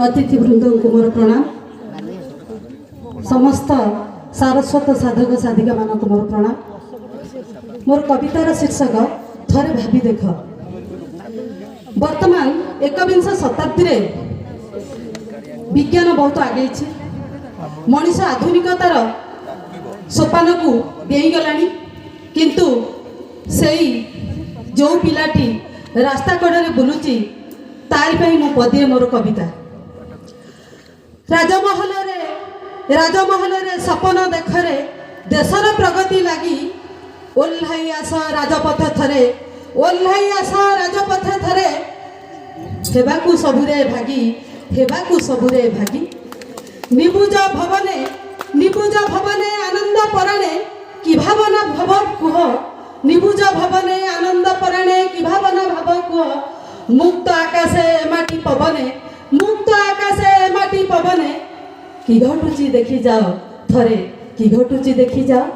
अतिथिवृंद को मोर प्रणाम। समस्त सारस्वत साधक साधिका मान को मोर प्रणाम। मोर कवितार शीर्षक थरे भाभी देख। वर्तमान एकविंश शताब्दी रे विज्ञान बहुत आगे मनीष आधुनिकतार सोपान को देई गलानी, किंतु सेई जो पिलाटी रास्ता कड़े बुलुची तारी मो पदिए मोर कविता। राजमहल रे सपन देखरे देशर प्रगति लगी ओल्हाई आस राजपथ थरे, ओल्हाई आस राजपथ थरे हेबाकू सबुरे भागी, हेबाकू सबुरे भागी। निबुज भवने आनंद पराणे कि भावना भव कुह, निबुज भवने आनंद पराणे कि भावना भव कुह। मुक्त आकाशे माटी पवने, मुक्त आकाशे माटी पवने कि घटुची देखी जाओ थरे, कि घटुची देखी जाओ।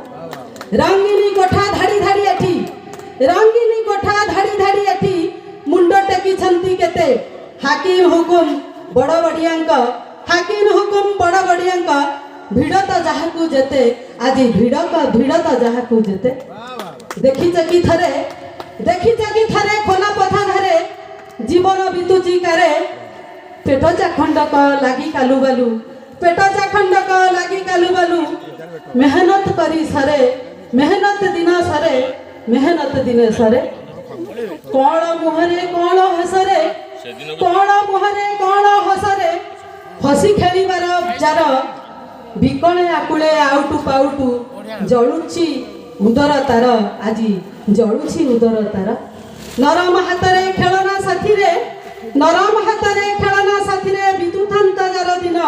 रंगीनी कोठा धाड़ी धाड़ी एठी, रंगीनी कोठा धाड़ी धाड़ी एठी मुंड टेकी छंती केते हाकिम हुकुम बड़ बड़ियांक, हाकिम हुकुम बड़ बड़ियांक भिड़ तो जाहाकू जेते आजी भिड़ तो जाहाकू जेते। देखी चकी थरे खोला पथा धरे जीवन बितुची करे पेट चाखंडक लागी कालू बालू, पेट चाखंडक लागी कालू बालू। मेहनत करी सरे, मेहनत दिन सरे, मेहनत दिन सरे। कौन मुहरे कौन हसरे, कौन मुहरे कौन हसरे हसी खेलिबार जार बिकणे आकुले आउटु पाउटु जळुची उदर तार, आजी जळुची उदर तार। नरम हातरे खेलना साथी रे, नरम हातरे खेलना साथी रे विद्युतांत जार दिन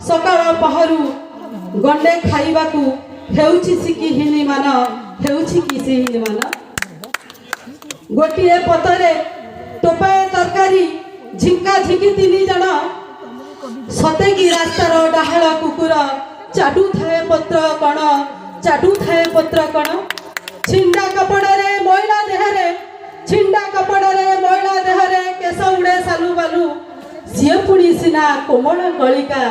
सकाळ पहरु गंडे खाइबाकू हेउची सिकी हिनी मान, हेउची किसी हिनी मान। गोटिए पतरे टोपाए तरकारी झिंका झिंकी तीन जण सतेगी रास्तार डाहाळ कुकुर चाटू थाए पत्र कण, चाटू थाए पत्र कण। छिंडा कपड़े मैला देहरे, छिंडा कपड़े मैला देहरे केस उड़े सालू बालू। सीए पुणी सिना कोमल कलिका,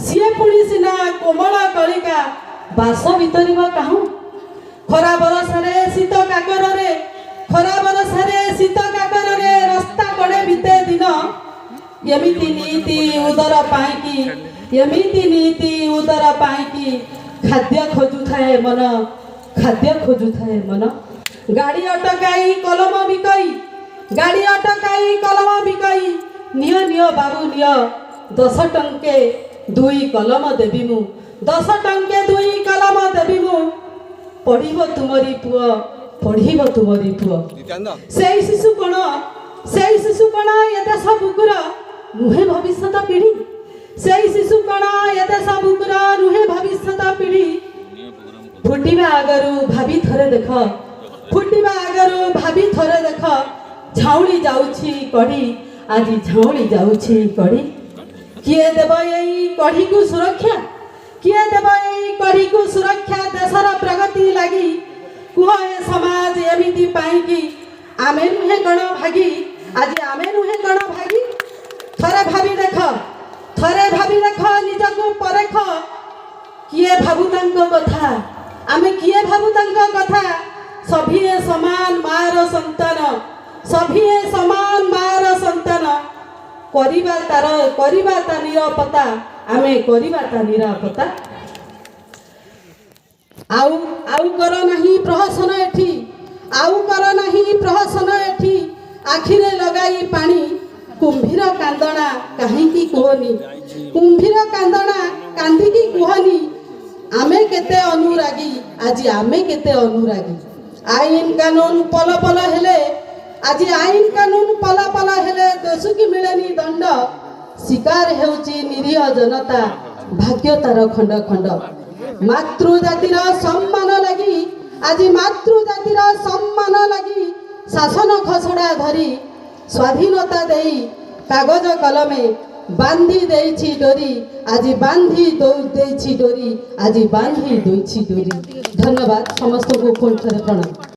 सीए पुणी सिना कोमल कलिका बास भितरिब काहू। खरा बरसरे शीत काकर रे, खरा बरसरे शीत काकर रे रास्ता कड़े बीते दिन। यमिति नीति उदर पाइकी, यमिति नीति उदर पाइकी खाद्य खोजु थाए मन, खाद्य खोजु थाए मन। गाड़ी अटकाई कलम बिकई, गाड़ी अटकाई कलम बिकई निय निय बाबू निय 10 टंके 2 कलम देबी मु, 10 टंके 2 कलम देबी मु। पढ़िब तुमरी पुओ, पढ़िब तुमरी पुओ। सेई शिशु कोण, सेई शिशु कोण ए देश बुकुर नुहे भविष्यत पीढ़ी, सेई शिशु कोण ए देश बुकुर नुहे भविष्यत पीढ़ी। फुटिबा आगरु भाभी थरे देख, फुटिबा आगरु भाभी थरे देख झाउली जाउछि कढ़ी, आजी झाउली जाउछि कढ़ी। किए देब एई कढ़ी को सुरक्षा, किए देब एई कढ़ी को सुरक्षा देशर प्रगति लागि। कुह ए समाज एमिति पाइकी आमे नुहे कण भागी, आजी आमे नुहे कण भागी। थरे भाभी देख, थरे भाभी देख निजको परेख किए भाबु तांको कथा, आमे किए भाबु तांको कथा। सभिए समान मार संतान, सभिए समान मार संतान करिबा ता निरापत्ता, आमे करिबा ता निरापत्ता। आउ आउ कर नाही प्रहसन एठी, आउ कर नाही प्रहसन एठी आखिरे लगाई पानी। कुंभीर कांदना काहींकी कुहनी, कुंभीर कांदना कांदिकी कुहनी। आमे केते अनुरागी, आजी आमे केते अनुरागी। आईन कानून पल पल हेले, आजी आईन कानून पल पल हेले देशुकी मिलेनी दंड। शिकार हेउची निरीह जनता भाग्य तार खंड खंड। मातृजातिर सम्मान लगी, आजी मातृजातिर सम्मान लगी शासन खसड़ा धरी स्वाधीनता देई कागज कलमे बांधी देइछि डोरी, आजी बांधी देइछि डोरी, आजी बांधी देइछि डोरी। धन्यवाद समस्त को पुनः प्रणाम।